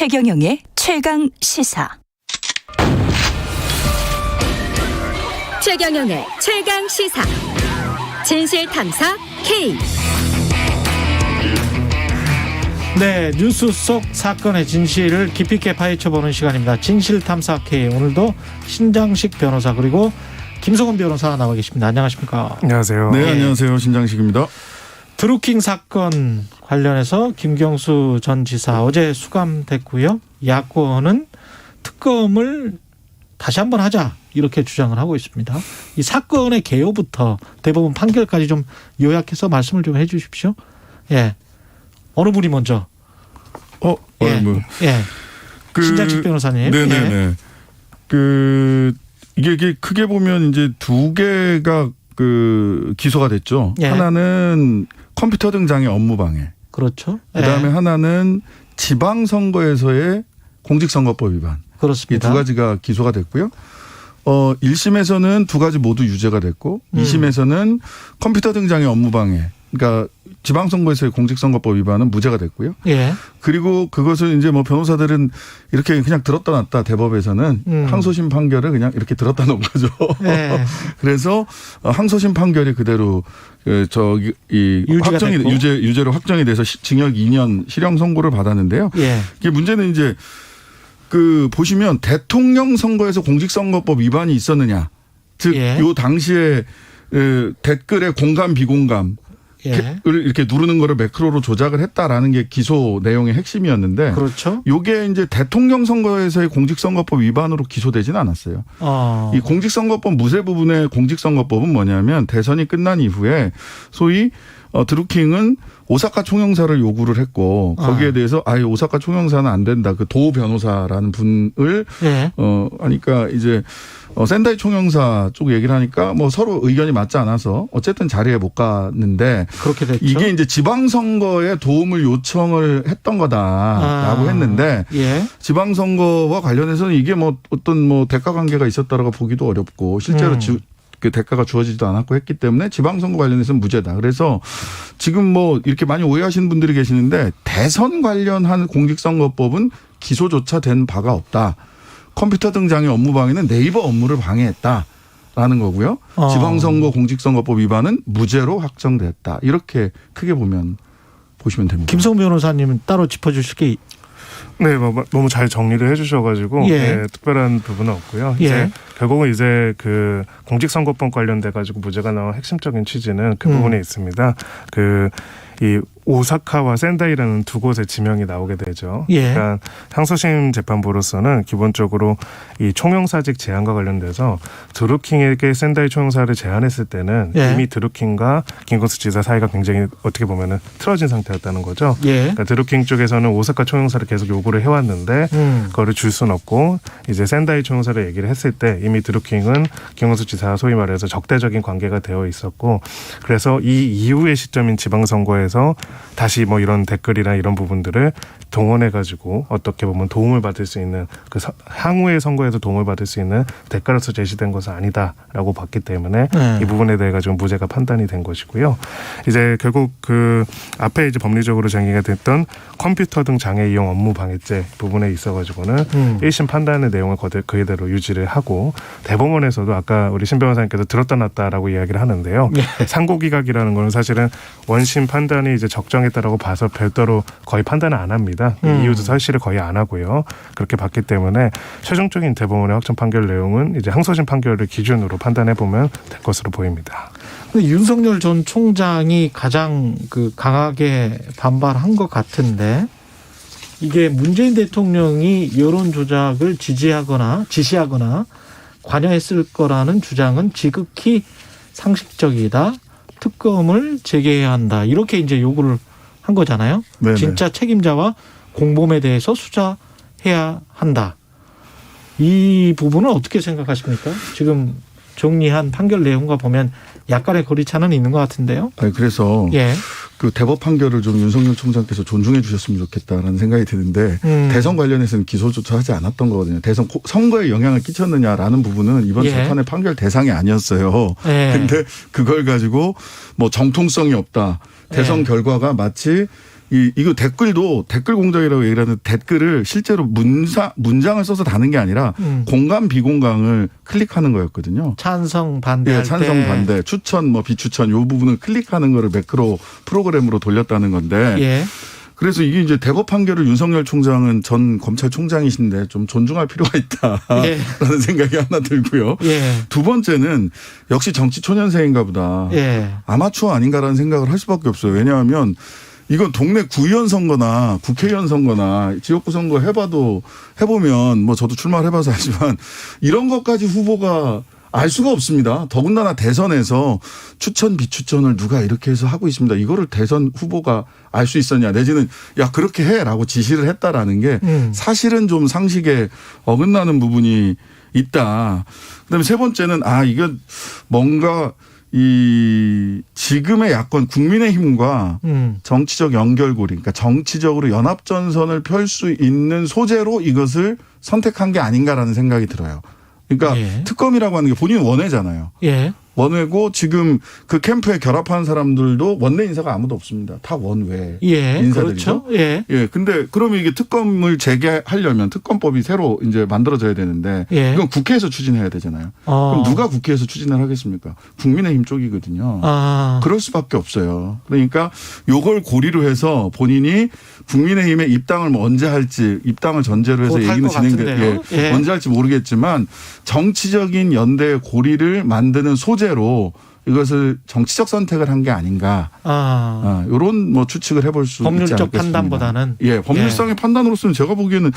최경영의 최강 시사. 최경영의 최강 시사. 진실 탐사 K. 네, 뉴스 속 사건의 진실을 깊이 있게 파헤쳐보는 시간입니다. 진실 탐사 K. 오늘도 신장식 변호사 그리고 김성훈 변호사 나와 계십니다. 안녕하십니까? 안녕하세요. 네, 안녕하세요. 신장식입니다. 드루킹 사건 관련해서 김경수 전 지사 어제 수감됐고요. 야권은 특검을 다시 한번 하자 이렇게 주장을 하고 있습니다. 이 사건의 개요부터 대법원 판결까지 좀 요약해서 말씀을 좀 해 주십시오. 예. 어느 분이 먼저? 신장식 변호사님. 네네네. 이게 크게 보면 이제 두 개가 기소가 됐죠. 예. 하나는 컴퓨터 등 장애 업무 방해. 그렇죠. 그다음에 하나는 지방선거에서의 공직선거법 위반. 그렇습니다. 이 두 가지가 기소가 됐고요. 1심에서는 두 가지 모두 유죄가 됐고 2심에서는 컴퓨터 등 장애 업무 방해. 그러니까 지방선거에서의 공직선거법 위반은 무죄가 됐고요. 예. 그리고 그것을 이제 뭐 변호사들은 이렇게 그냥 들었다 놨다 대법에서는 항소심 판결을 그냥 이렇게 들었다 놓은 거죠. 예. 그래서 항소심 판결이 그대로 확정이 유죄로 확정이 돼서 징역 2년 실형 선고를 받았는데요. 예. 이게 문제는 이제 보시면 대통령 선거에서 공직선거법 위반이 있었느냐, 즉 요 당시에 댓글에 공감 비공감. 예. 이렇게 누르는 거를 매크로로 조작을 했다라는 게 기소 내용의 핵심이었는데, 그렇죠. 요게 이제 대통령 선거에서의 공직선거법 위반으로 기소되지는 않았어요. 이 공직선거법 무죄 부분의 공직선거법은 뭐냐면 대선이 끝난 이후에 소위 드루킹은 오사카 총영사를 요구를 했고 거기에 대해서 아예 오사카 총영사는 안 된다. 그 도 변호사라는 분을 하니까 이제 센다이 총영사 쪽 얘기를 하니까 뭐 서로 의견이 맞지 않아서 어쨌든 자리에 못 갔는데 그렇게 됐죠. 이게 이제 지방선거에 도움을 요청을 했던 거다라고 했는데 지방선거와 관련해서는 이게 뭐 어떤 뭐 대가 관계가 있었다라고 보기도 어렵고 실제로 그 대가가 주어지지도 않았고 했기 때문에 지방선거 관련해서는 무죄다. 그래서 지금 뭐 이렇게 많이 오해하시는 분들이 계시는데 대선 관련한 공직선거법은 기소조차 된 바가 없다. 컴퓨터 등 장애 업무 방해는 네이버 업무를 방해했다라는 거고요. 지방선거 공직선거법 위반은 무죄로 확정됐다. 이렇게 크게 보시면 됩니다. 김성훈 변호사님은 따로 짚어주실 게 네, 너무 잘 정리를 해주셔가지고 특별한 부분은 없고요. 이제 결국은 이제 그 공직선거법 관련돼 가지고 무죄가 나온 핵심적인 취지는 그 부분에 있습니다. 이 오사카와 센다이라는 두 곳의 지명이 나오게 되죠. 그러니까 항소심 재판부로서는 기본적으로 이 총영사직 제한과 관련돼서 드루킹에게 센다이 총영사를 제안했을 때는 이미 드루킹과 김경수 지사 사이가 굉장히 어떻게 보면은 틀어진 상태였다는 거죠. 그러니까 드루킹 쪽에서는 오사카 총영사를 계속 요구를 해왔는데 그거를 줄 수는 없고 이제 센다이 총영사를 얘기를 했을 때 이미 드루킹은 김경수 지사와 소위 말해서 적대적인 관계가 되어 있었고 그래서 이 이후의 시점인 지방선거에서 다시 뭐 이런 댓글이나 이런 부분들을 동원해가지고 어떻게 보면 도움을 받을 수 있는 향후의 선거에서 도움을 받을 수 있는 대가로서 제시된 것은 아니다라고 봤기 때문에 이 부분에 대해 가지고 무죄가 판단이 된 것이고요. 이제 결국 그 앞에 이제 법리적으로 정의가 됐던 컴퓨터 등 장애 이용 업무 방해죄 부분에 있어가지고는 1심 판단의 내용을 그대로 유지를 하고 대법원에서도 아까 우리 신 변호사님께서 들었다 놨다라고 이야기를 하는데요. 상고기각이라는 거는 사실은 원심 판단이 이제 적정했다라고 봐서 별도로 거의 판단을 안 합니다. 이유도 설시를 거의 안 하고요. 그렇게 봤기 때문에 최종적인 대법원의 확정 판결 내용은 이제 항소심 판결을 기준으로 판단해 보면 될 것으로 보입니다. 윤석열 전 총장이 가장 강하게 반발한 것 같은데 이게 문재인 대통령이 여론 조작을 지시하거나 관여했을 거라는 주장은 지극히 상식적이다. 특검을 재개해야 한다. 이렇게 이제 요구를 한 거잖아요. 네네. 진짜 책임자와 공범에 대해서 수사해야 한다. 이 부분은 어떻게 생각하십니까? 지금 정리한 판결 내용과 보면 약간의 거리차는 있는 것 같은데요. 그래서 그 대법 판결을 좀 윤석열 총장께서 존중해 주셨으면 좋겠다라는 생각이 드는데 대선 관련해서는 기소조차 하지 않았던 거거든요. 대선 선거에 영향을 끼쳤느냐라는 부분은 이번 재판의 판결 대상이 아니었어요. 그런데 그걸 가지고 뭐 정통성이 없다. 대선 결과가 마치 이거 댓글 공작이라고 얘기를 하는데 댓글을 실제로 문장을 써서 다는 게 아니라 공감 비공감을 클릭하는 거였거든요. 찬성 반대. 네, 찬성 반대, 추천 뭐 비추천 요 부분을 클릭하는 거를 매크로 프로그램으로 돌렸다는 건데. 예. 그래서 이게 이제 대법 판결을 윤석열 총장은 전 검찰총장이신데 좀 존중할 필요가 있다라는 예. 생각이 하나 들고요. 예. 두 번째는 역시 정치 초년생인가 보다. 예. 아마추어 아닌가라는 생각을 할 수밖에 없어요. 왜냐하면 이건 동네 구의원 선거나 국회의원 선거나 지역구 선거 해보면 뭐 저도 출마를 해봐서 알지만 이런 것까지 후보가 알 수가 없습니다. 더군다나 대선에서 추천 비추천을 누가 이렇게 해서 하고 있습니다. 이거를 대선 후보가 알 수 있었냐 내지는 야 그렇게 해라고 지시를 했다라는 게 사실은 좀 상식에 어긋나는 부분이 있다. 그다음에 세 번째는 이건 뭔가 이 지금의 야권 국민의힘과 정치적 연결고리, 그러니까 정치적으로 연합전선을 펼 수 있는 소재로 이것을 선택한 게 아닌가라는 생각이 들어요. 그러니까 예. 특검이라고 하는 게 본인 원외잖아요. 예. 원외고 지금 그 캠프에 결합하는 사람들도 원내 인사가 아무도 없습니다. 다 원외 인사들이죠. 그렇죠. 예. 예. 근데 그러면 이게 특검을 재개하려면 특검법이 새로 이제 만들어져야 되는데 예. 이건 국회에서 추진해야 되잖아요. 그럼 누가 국회에서 추진을 하겠습니까? 국민의힘 쪽이거든요. 그럴 수밖에 없어요. 그러니까 요걸 고리로 해서 본인이 국민의힘에 입당을 뭐 언제 할지 입당을 전제로 해서 얘기는 진행돼 언제 할지 모르겠지만 정치적인 연대의 고리를 만드는 소재로 이것을 정치적 선택을 한 게 아닌가. 이런 뭐 추측을 해볼 수 있지 않겠습니까? 법률적 판단보다는. 예, 법률상의 판단으로서는 제가 보기에는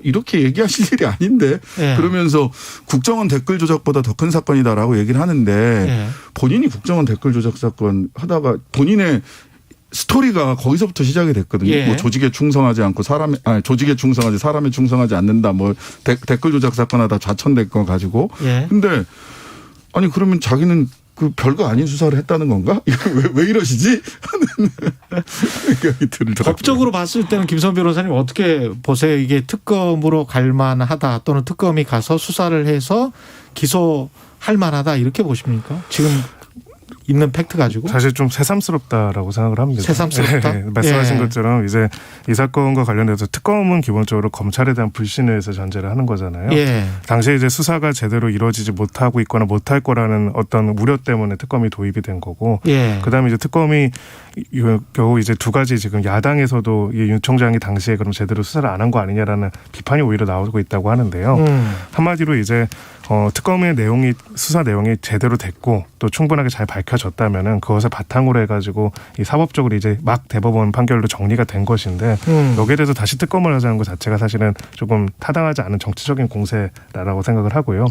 이렇게 얘기하실 일이 아닌데 그러면서 국정원 댓글 조작보다 더 큰 사건이다라고 얘기를 하는데 본인이 국정원 댓글 조작 사건 하다가 본인의 스토리가 거기서부터 시작이 됐거든요. 뭐 조직에 충성하지 않고 조직에 충성하지 사람에 충성하지 않는다. 뭐 댓글 조작 사건하다 좌천된 거 가지고. 근데 아니 그러면 자기는 그 별거 아닌 수사를 했다는 건가? 이거 왜 이러시지? 하는 생각이 들더라고요. 법적으로 봤을 때는 김선 변호사님 어떻게 보세요? 이게 특검으로 갈 만하다 또는 특검이 가서 수사를 해서 기소할 만하다 이렇게 보십니까? 지금 있는 팩트 가지고 사실 좀 새삼스럽다라고 생각을 합니다. 새삼스럽다. 말씀하신 것처럼 이제 이 사건과 관련해서 특검은 기본적으로 검찰에 대한 불신을 해서 전제를 하는 거잖아요. 당시에 이제 수사가 제대로 이루어지지 못하고 있거나 못할 거라는 어떤 우려 때문에 특검이 도입이 된 거고, 그다음에 이제 특검이 겨우 이제 두 가지 지금 야당에서도 윤 총장이 당시에 그럼 제대로 수사를 안 한 거 아니냐라는 비판이 오히려 나오고 있다고 하는데요. 한마디로 이제 특검의 내용이 수사 내용이 제대로 됐고 또 충분하게 잘 밝혀졌다면은 그것을 바탕으로 해가지고 이 사법적으로 이제 막 대법원 판결로 정리가 된 것인데 여기에 대해서 다시 특검을 하자는 것 자체가 사실은 조금 타당하지 않은 정치적인 공세라고 생각을 하고요.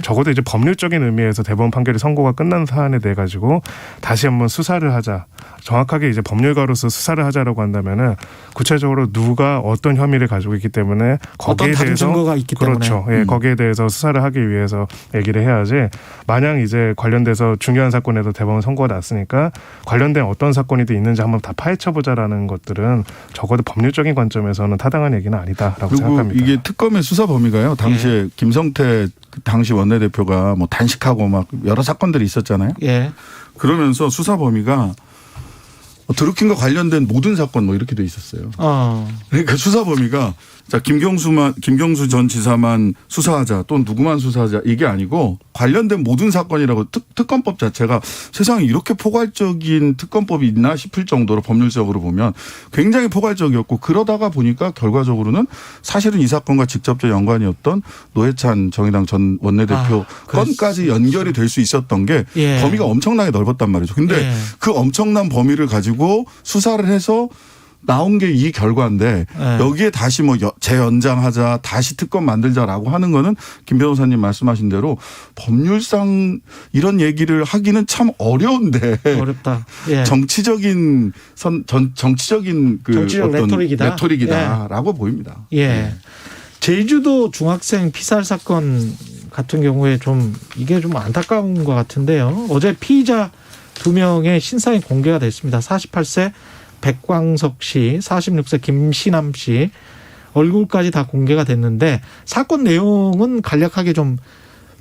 적어도 이제 법률적인 의미에서 대법원 판결이 선고가 끝난 사안에 대해 가지고 다시 한번 수사를 하자. 정확하게 이제 법률가로서 수사를 하자라고 한다면은 구체적으로 누가 어떤 혐의를 가지고 있기 때문에 거기에 어떤 대해서 증거가 있기 그렇죠. 때문에 거기에 대해서 수사를 하기 위해서 얘기를 해야지. 만약 이제 관련돼서 중요한 사건에도 대법원 선고가 났으니까 관련된 어떤 사건이든 있는지 한번 다 파헤쳐보자라는 것들은 적어도 법률적인 관점에서는 타당한 얘기는 아니다라고 생각합니다. 이게 특검의 수사 범위가요. 당시에 김성태 당시 원내대표가 뭐 단식하고 막 여러 사건들이 있었잖아요. 그러면서 수사 범위가 드루킹과 관련된 모든 사건 뭐 이렇게 돼 있었어요. 그러니까 수사 범위가 자 김경수 전 지사만 수사하자 또는 누구만 수사하자 이게 아니고 관련된 모든 사건이라고 특검법 자체가 세상에 이렇게 포괄적인 특검법이 있나 싶을 정도로 법률적으로 보면 굉장히 포괄적이었고 그러다가 보니까 결과적으로는 사실은 이 사건과 직접적 연관이었던 노회찬 정의당 전 원내대표 건까지 연결이 될 수 있었던 게 범위가 엄청나게 넓었단 말이죠. 근데 그 엄청난 범위를 가지고 수사를 해서 나온 게 이 결과인데 여기에 다시 뭐 재연장하자 다시 특검 만들자라고 하는 거는 김 변호사님 말씀하신 대로 법률상 이런 얘기를 하기는 참 어려운데 어렵다. 정치적인 정치적인 그 어떤 레토릭이다라고 보입니다. 제주도 중학생 피살 사건 같은 경우에 좀 이게 좀 안타까운 것 같은데요. 어제 피의자 2명의 신상이 공개가 됐습니다. 48세 백광석 씨, 46세 김신함 씨 얼굴까지 다 공개가 됐는데 사건 내용은 간략하게 좀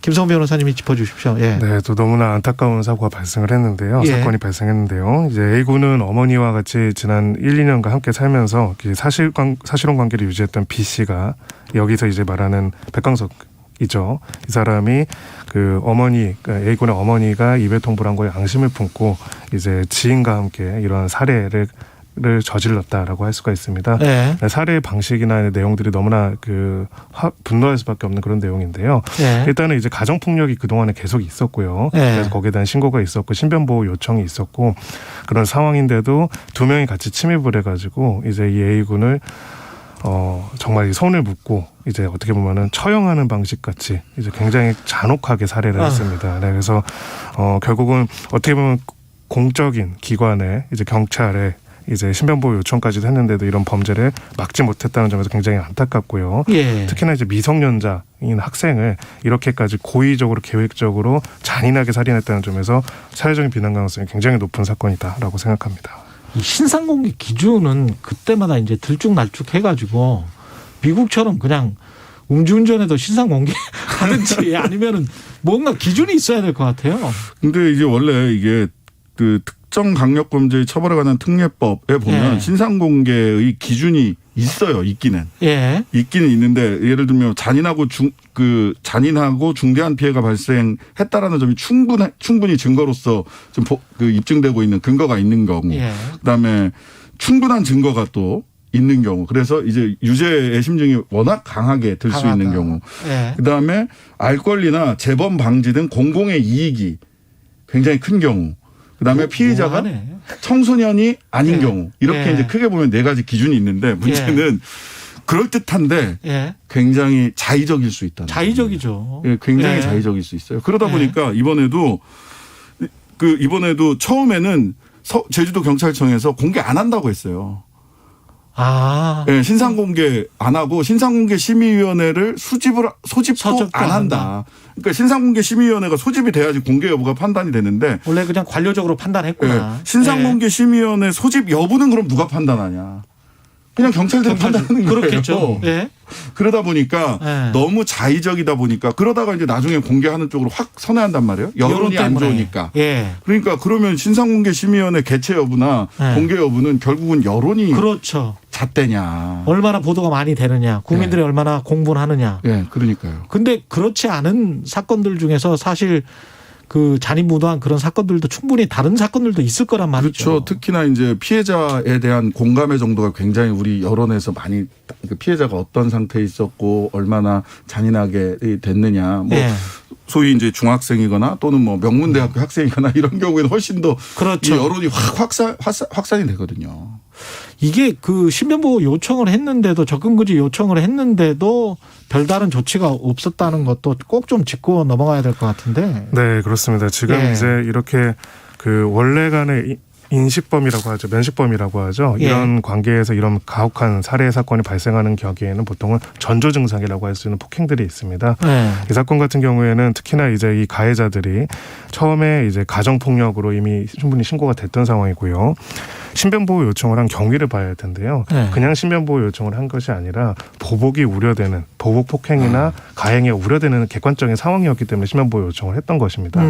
김성호 변호사님이 짚어주십시오. 예. 네, 또 너무나 안타까운 사고가 발생을 했는데요. 예. 사건이 발생했는데요. 이제 A군은 어머니와 같이 지난 1, 2년간 함께 살면서 사실혼 관계를 유지했던 B 씨가 여기서 이제 말하는 백광석이죠. 이 사람이 그 어머니, 그러니까 A군의 어머니가 이별통보를 한 거에 앙심을 품고 이제 지인과 함께 이런 살해를 저질렀다라고 할 수가 있습니다. 네. 살해 방식이나 내용들이 너무나 분노할 수밖에 없는 그런 내용인데요. 네. 일단은 이제 가정 폭력이 그 동안에 계속 있었고요. 네. 그래서 거기에 대한 신고가 있었고 신변 보호 요청이 있었고 그런 상황인데도 두 명이 같이 침입을 해가지고 이제 이 A군을 정말 이 손을 묶고 이제 어떻게 보면은 처형하는 방식 같이 이제 굉장히 잔혹하게 살해를 했습니다. 네, 그래서 결국은 어떻게 보면 공적인 기관에 이제 경찰에 이제 신변보호 요청까지도 했는데도 이런 범죄를 막지 못했다는 점에서 굉장히 안타깝고요. 예. 특히나 이제 미성년자인 학생을 이렇게까지 고의적으로 계획적으로 잔인하게 살인했다는 점에서 사회적인 비난 가능성이 굉장히 높은 사건이다라고 생각합니다. 이 신상공개 기준은 그때마다 이제 들쭉날쭉 해가지고 미국처럼 그냥 음주운전에도 신상공개 하든지 아니면은 뭔가 기준이 있어야 될 것 같아요. 근데 이제 원래 이게 그 특정 강력범죄의 처벌에 관한 특례법에 보면 예. 신상공개의 기준이 있어요. 있기는. 예. 있기는 있는데 예를 들면 잔인하고 중대한 피해가 발생했다라는 점이 충분히 증거로서 좀 입증되고 있는 근거가 있는 경우. 예. 그다음에 충분한 증거가 또 있는 경우. 그래서 이제 유죄의 심증이 워낙 강하게 들 수 있는 경우. 예. 그다음에 알 권리나 재범 방지 등 공공의 이익이 굉장히 큰 경우. 그다음에 피의자가 청소년이 아닌 경우. 이렇게 이제 크게 보면 네 가지 기준이 있는데 문제는 그럴듯한데 굉장히 자의적일 수 있다. 자의적이죠. 굉장히 자의적일 수 있어요. 그러다 보니까 이번에도 처음에는 제주도 경찰청에서 공개 안 한다고 했어요. 네, 신상 공개 안 하고 신상공개 심의위원회를 소집도 안 한다. 그러니까 신상공개 심의위원회가 소집이 돼야지 공개 여부가 판단이 되는데 원래 그냥 관료적으로 판단했구나. 네, 신상공개 심의위원회 소집 여부는 그럼 누가 판단하냐? 그냥 경찰들이 판단하는 거예요. 그렇겠죠. 예. 그러다 보니까 너무 자의적이다 보니까 그러다가 이제 나중에 공개하는 쪽으로 확 선회한단 말이에요. 여론이 안 좋으니까. 예. 그러니까 그러면 신상공개 심의위원회 개최 여부나 공개 여부는 결국은 여론이 그렇죠. 잣대냐. 얼마나 보도가 많이 되느냐. 국민들이 얼마나 공부를 하느냐. 예, 그러니까요. 근데 그렇지 않은 사건들 중에서 사실 그 잔인무도한 그런 사건들도 충분히 다른 사건들도 있을 거란 말이죠. 그렇죠. 특히나 이제 피해자에 대한 공감의 정도가 굉장히 우리 여론에서 많이 피해자가 어떤 상태에 있었고 얼마나 잔인하게 됐느냐. 뭐 소위 이제 중학생이거나 또는 뭐 명문대학교 학생이거나 이런 경우에는 훨씬 더 그렇죠. 이 여론이 확산이 되거든요. 이게 그 신변보호 요청을 했는데도 접근금지 요청을 했는데도 별다른 조치가 없었다는 것도 꼭 좀 짚고 넘어가야 될 것 같은데. 네, 그렇습니다. 지금 이제 이렇게 그 원래간의 인식범이라고 하죠. 면식범이라고 하죠. 이런 관계에서 이런 가혹한 살해 사건이 발생하는 격에는 보통은 전조 증상이라고 할 수 있는 폭행들이 있습니다. 이 사건 같은 경우에는 특히나 이제 이 가해자들이 처음에 이제 가정폭력으로 이미 충분히 신고가 됐던 상황이고요. 신변보호 요청을 한 경위를 봐야 할 텐데요. 그냥 신변보호 요청을 한 것이 아니라 보복이 우려되는 보복 폭행이나 가행이 우려되는 객관적인 상황이었기 때문에 신변보호 요청을 했던 것입니다.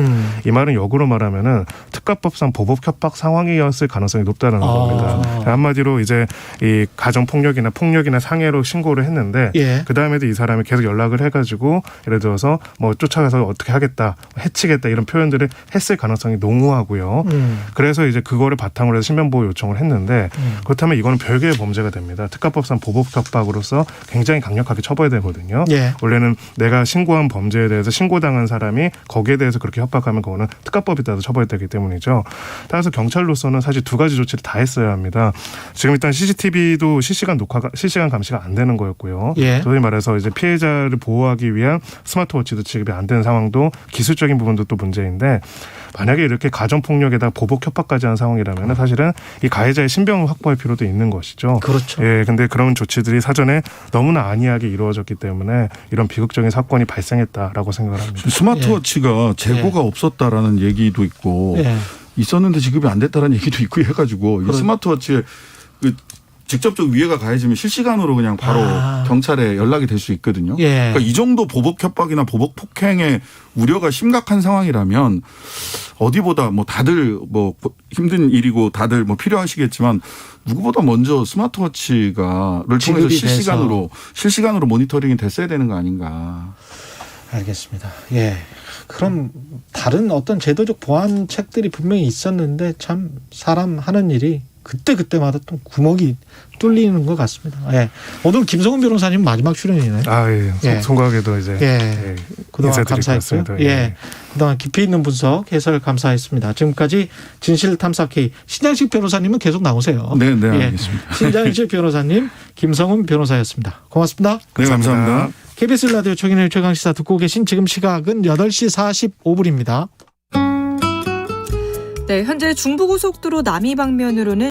이 말은 역으로 말하면은 특가법상 보복 협박 상황이었을 가능성이 높다는 겁니다. 한마디로 이제 이 가정 폭력이나 상해로 신고를 했는데 그 다음에도 이 사람이 계속 연락을 해가지고 예를 들어서 뭐 쫓아가서 어떻게 하겠다, 해치겠다 이런 표현들을 했을 가능성이 농후하고요. 그래서 이제 그거를 바탕으로 해서 신변보호 요청을 했는데 그렇다면 이거는 별개의 범죄가 됩니다. 특가법상 보복 협박으로서 굉장히 강력하게 처벌이 되거든요. 원래는 내가 신고한 범죄에 대해서 신고당한 사람이 거기에 대해서 그렇게 협박하면 그거는 특가법에 따라서 처벌이 되기 때문이죠. 따라서 경찰로서는 사실 두 가지 조치를 다 했어야 합니다. 지금 일단 CCTV도 실시간 감시가 안 되는 거였고요. 소위 말해서 이제 피해자를 보호하기 위한 스마트워치도 지급이 안 되는 상황도 기술적인 부분도 또 문제인데 만약에 이렇게 가정폭력에다 보복 협박까지 한 상황이라면 사실은 이 가해자의 신병을 확보할 필요도 있는 것이죠. 그렇죠. 예, 근데 그런 조치들이 사전에 너무나 안이하게 이루어졌기 때문에 이런 비극적인 사건이 발생했다라고 생각을 합니다. 스마트워치가 재고가 없었다라는 얘기도 있고 있었는데 지급이 안 됐다라는 얘기도 있고 해가지고 이 스마트워치에 직접적 위해가 가해지면 실시간으로 그냥 바로 경찰에 연락이 될 수 있거든요. 예. 그러니까 이 정도 보복 협박이나 보복 폭행의 우려가 심각한 상황이라면 어디보다 뭐 다들 뭐 힘든 일이고 다들 뭐 필요하시겠지만 누구보다 먼저 스마트워치를 통해서 실시간으로 모니터링이 됐어야 되는 거 아닌가. 알겠습니다. 예. 그럼 다른 어떤 제도적 보완책들이 분명히 있었는데 참 사람 하는 일이 그때마다 또 구멍이 뚫리는 것 같습니다. 예. 오늘 김성훈 변호사님 마지막 출연이네요. 예. 송구하게도 이제 그동안 감사했고요. 예. 그동안 깊이 있는 분석 해설 감사했습니다. 지금까지 진실탐사K 신장식 변호사님은 계속 나오세요. 네, 알겠습니다. 신장식 변호사님, 김성훈 변호사였습니다. 고맙습니다. 네, 감사합니다. KBS 라디오 최경영의 최강시사 듣고 계신 지금 시각은 8시 45분입니다. 네, 현재 중부고속도로 남이 방면으로는